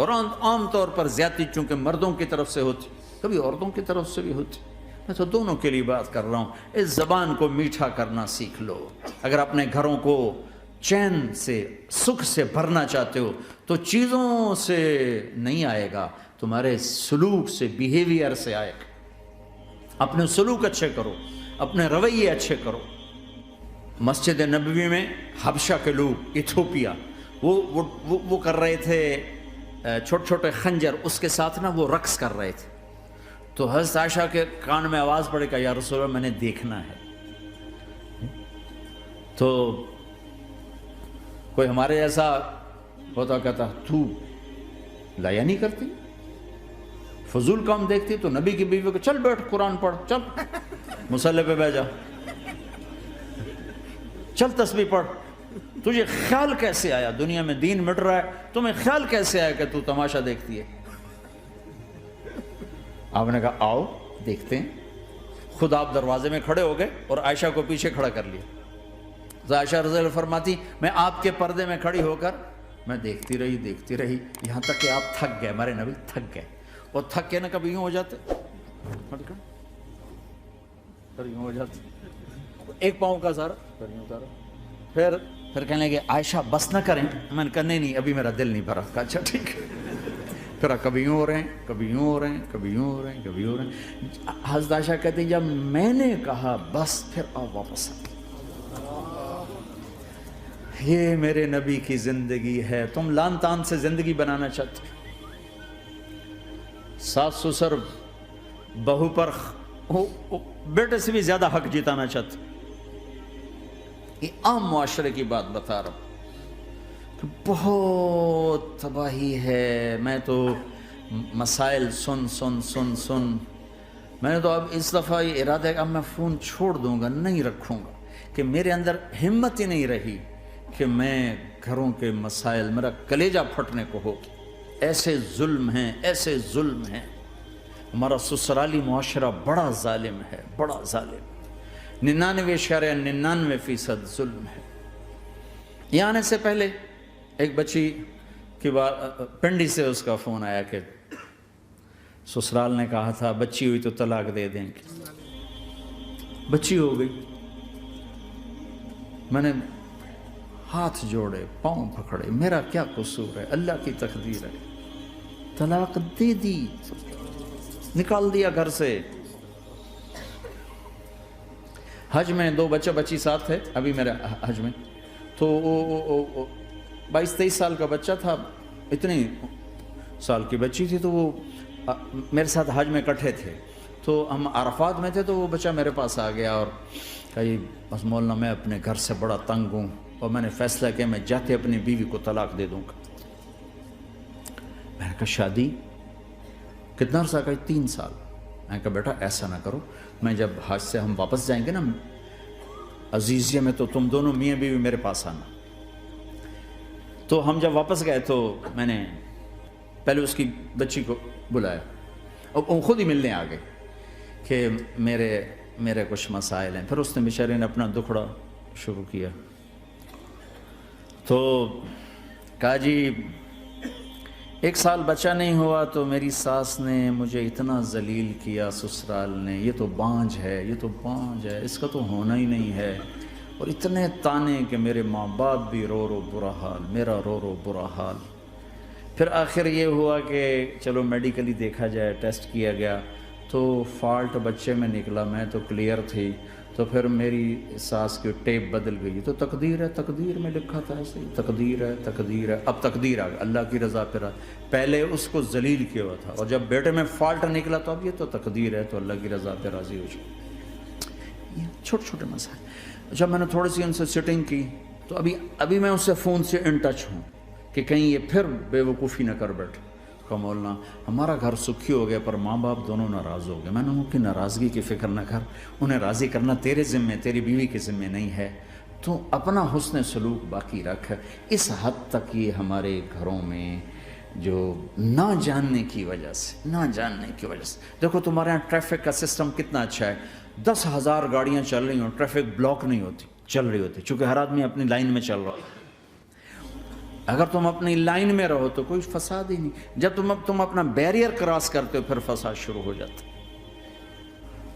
اور عام طور پر زیادتی چونکہ مردوں کی طرف سے ہوتی، کبھی عورتوں کی طرف سے بھی ہوتی، میں تو دونوں کے لیے بات کر رہا ہوں۔ اس زبان کو میٹھا کرنا سیکھ لو۔ اگر اپنے گھروں کو چین سے، سکھ سے بھرنا چاہتے ہو تو چیزوں سے نہیں آئے گا، تمہارے سلوک سے، بیہیویئر سے آئے گا۔ اپنے سلوک اچھے کرو، اپنے رویے اچھے کرو۔ مسجد نبوی میں حبشہ کے لوگ، ایتھوپیا، وہ کر رہے تھے چھوٹے چھوٹے خنجر، اس کے ساتھ نا وہ رقص کر رہے تھے۔ تو حضرت عائشہ کے کان میں آواز پڑے کہ یا رسول اللہ میں نے دیکھنا ہے۔ تو کوئی ہمارے ایسا ہوتا کہتا تو لایا نہیں کرتی، فضول کام دیکھتی، تو نبی کی بیوی کو چل بیٹھ قرآن پڑھ، چل مصلی پہ بیٹھ جا، چل تسبیح پڑھ۔ تجھے خیال کیسے آیا؟ دنیا میں دین مٹ رہا ہے، تمہیں خیال کیسے آیا کہ تو تماشا دیکھتی ہے؟ آپ نے کہا آؤ دیکھتے ہیں۔ خود آپ دروازے میں کھڑے ہو گئے اور عائشہ کو پیچھے کھڑا کر لیا۔ عائشہ رضی اللہ فرماتی میں آپ کے پردے میں کھڑی ہو کر میں دیکھتی رہی یہاں تک کہ آپ تھک گئے، ہمارے نبی تھک گئے، اور تھک کے نا کبھی یوں ہو جاتے، یوں ہو جاتے، ایک پاؤں کا سارا پھر کہنے لگے عائشہ بس نہ کریں۔ میں نے کہا نہیں ابھی میرا دل نہیں بھرا۔ کہا اچھا ٹھیک ہے۔ پھر کبھی یوں ہو رہے ہیں، کبھی یوں ہو رہے ہیں، کبھی یوں ہو رہے ہیں، کبھی یوں ہو رہے ہیں۔ حضرت عائشہ کہتے ہیں جب میں نے کہا بس، پھر آؤ واپس آ۔ یہ میرے نبی کی زندگی ہے۔ تم لان تان سے زندگی بنانا چاہتے، ساس سسر بہو پر بیٹے سے بھی زیادہ حق جتانا چاہتے۔ یہ عام معاشرے کی بات بتا رہا ہوں کہ بہت تباہی ہے۔ میں تو مسائل سن میں نے تو اب اس دفعہ یہ ارادہ ہے کہ اب میں فون چھوڑ دوں گا، نہیں رکھوں گا، کہ میرے اندر ہمت ہی نہیں رہی کہ میں گھروں کے مسائل، میرا کلیجہ پھٹنے کو ہو۔ ایسے ظلم ہیں، ایسے ظلم ہیں۔ ہمارا سسرالی معاشرہ بڑا ظالم ہے، بڑا ظالم۔ 99.99% ظلم ہے۔ یہاں آنے سے پہلے ایک بچی کی پنڈی سے اس کا فون آیا کہ سسرال نے کہا تھا بچی ہوئی تو طلاق دے دیں گے۔ بچی ہو گئی۔ میں نے ہاتھ جوڑے، پاؤں پکڑے، میرا کیا قصور ہے؟ اللہ کی تقدیر ہے۔ طلاق دے دی، نکال دیا گھر سے۔ حج میں 2 بچہ بچی ساتھ تھے ابھی میرے حج میں، تو 22-23 سال کا بچہ تھا، اتنی سال کی بچی تھی، تو وہ میرے ساتھ حج میں اکٹھے تھے۔ تو ہم عرفات میں تھے، تو وہ بچہ میرے پاس آ گیا اور کہا بس مولانا میں اپنے گھر سے بڑا تنگ ہوں اور میں نے فیصلہ کیا میں جاتے اپنی بیوی کو طلاق دے دوں گا۔ میں نے کہا شادی کتنا عرصہ؟ کہا 3 سال۔ میں نے کہا بیٹا ایسا نہ کرو، میں جب حج سے ہم واپس جائیں گے نا عزیزیہ میں، تو تم دونوں میاں بیوی میرے پاس آنا۔ تو ہم جب واپس گئے تو میں نے پہلے اس کی بچی کو بلایا اور وہ خود ہی ملنے آ گئے کہ میرے کچھ مسائل ہیں۔ پھر اس نے بیچارے نے اپنا دکھڑا شروع کیا، تو کہا جی 1 سال بچہ نہیں ہوا تو میری ساس نے مجھے اتنا ذلیل کیا، سسرال نے، یہ تو بانجھ ہے، یہ تو بانجھ ہے، اس کا تو ہونا ہی نہیں ہے، اور اتنے تانے کہ میرے ماں باپ بھی رو برا حال، میرا رو برا حال۔ پھر آخر یہ ہوا کہ چلو میڈیکلی دیکھا جائے، ٹیسٹ کیا گیا تو فالٹ بچے میں نکلا، میں تو کلیئر تھی، تو پھر میری ساس کی ٹیپ بدل گئی۔ تو تقدیر ہے، تقدیر میں لکھا تھا ایسے ہی، تقدیر ہے، اب تقدیر آ گئی، اللہ کی رضا پہ رہا۔ پہلے اس کو ذلیل کیا ہوا تھا، اور جب بیٹے میں فالٹ نکلا تو اب یہ تو تقدیر ہے، تو اللہ کی رضا پہ راضی ہو جائے۔ یہ چھوٹے چھوٹے مسائل۔ جب میں نے تھوڑی سی ان سے سٹنگ کی تو ابھی میں اس سے فون سے ان ٹچ ہوں کہ کہیں یہ پھر بے وقوفی نہ کر بیٹھے۔ کہا مولانا ہمارا گھر سکھی ہو گیا پر ماں باپ دونوں ناراض ہو گئے۔ میں نے ان کی ناراضگی کی فکر نہ کر، انہیں راضی کرنا تیرے ذمے، تیری بیوی کے ذمے نہیں ہے، تو اپنا حسن سلوک باقی رکھ۔ اس حد تک یہ ہمارے گھروں میں جو نہ جاننے کی وجہ سے دیکھو تمہارے یہاں ٹریفک کا سسٹم کتنا اچھا ہے، 10,000 گاڑیاں چل رہی ہوں، ٹریفک بلاک نہیں ہوتی، چل رہی ہوتی، چونکہ ہر آدمی اپنی لائن میں چل رہا ہے۔ اگر تم اپنی لائن میں رہو تو کوئی فساد ہی نہیں. جب تم اپنا بیریئر کراس کرتے ہو پھر فساد شروع ہو جاتا.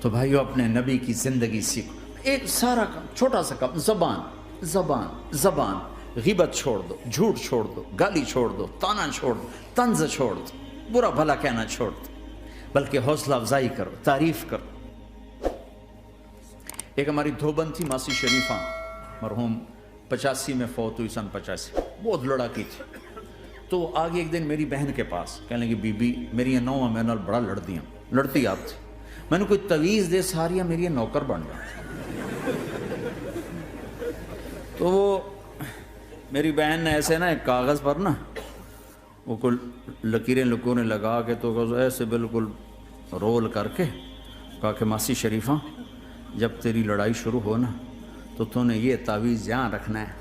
تو بھائیو اپنے نبی کی زندگی سیکھو. ایک سارا کام، چھوٹا سا کام، زبان. غیبت چھوڑ دو، جھوٹ چھوڑ دو، گالی چھوڑ دو، تانا چھوڑ دو، طنز چھوڑ دو، برا بھلا کہنا چھوڑ دو، بلکہ حوصلہ افزائی کرو، تعریف کرو. ایک ہماری دھوبن تھی ماسی شریفہ، مرحوم 85 میں فوت ہوئی، سن 85، بہت لڑاکی تھی. تو وہ آگے ایک دن میری بہن کے پاس کہنے لگی بی بی میری یہ نوہ میں نال بڑا لڑتی آپ تھی، میں نے کوئی تویز دے ساریا میری یہ نوکر بن گیا. تو وہ میری بہن نے ایسے نا ایک کاغذ پر نا وہ کل لکیریں لکونے لگا کے تو ایسے بالکل رول کر کے کہا کہ ماسی شریفہ جب تیری لڑائی شروع ہو نا تو نے یہ تعویذ یہاں رکھنا ہے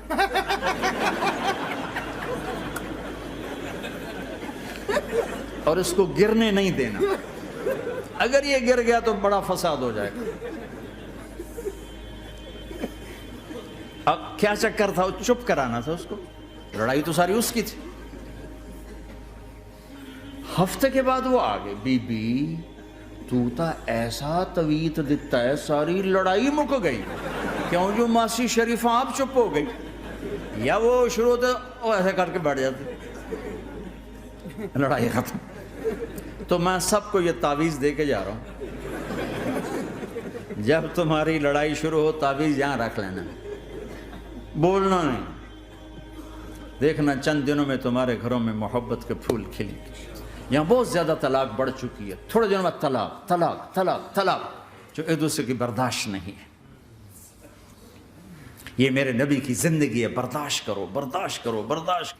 اور اس کو گرنے نہیں دینا. اگر یہ گر گیا تو بڑا فساد ہو جائے گا. اب کیا چکر تھا؟ چپ کرانا تھا اس کو، لڑائی تو ساری اس کی تھی. ہفتے کے بعد وہ آگے بی بی تو تا ایسا تویت دیتا ہے ساری لڑائی مک گئی. کیوں؟ جو ماسی شریفہ آپ چپ ہو گئی. یا وہ شروع ہوتا وہ ایسے کر کے بیٹھ جاتے، لڑائی ختم. تو میں سب کو یہ تعویذ دے کے جا رہا ہوں، جب تمہاری لڑائی شروع ہو تعویذ یہاں رکھ لینا، بولنا نہیں. دیکھنا چند دنوں میں تمہارے گھروں میں محبت کے پھول کھلیں گے. یہاں بہت زیادہ طلاق بڑھ چکی ہے، تھوڑے دنوں میں طلاق طلاق طلاق طلاق جو ایک دوسرے کی برداشت نہیں ہے. یہ میرے نبی کی زندگی ہے، برداشت کرو برداشت کرو برداشت.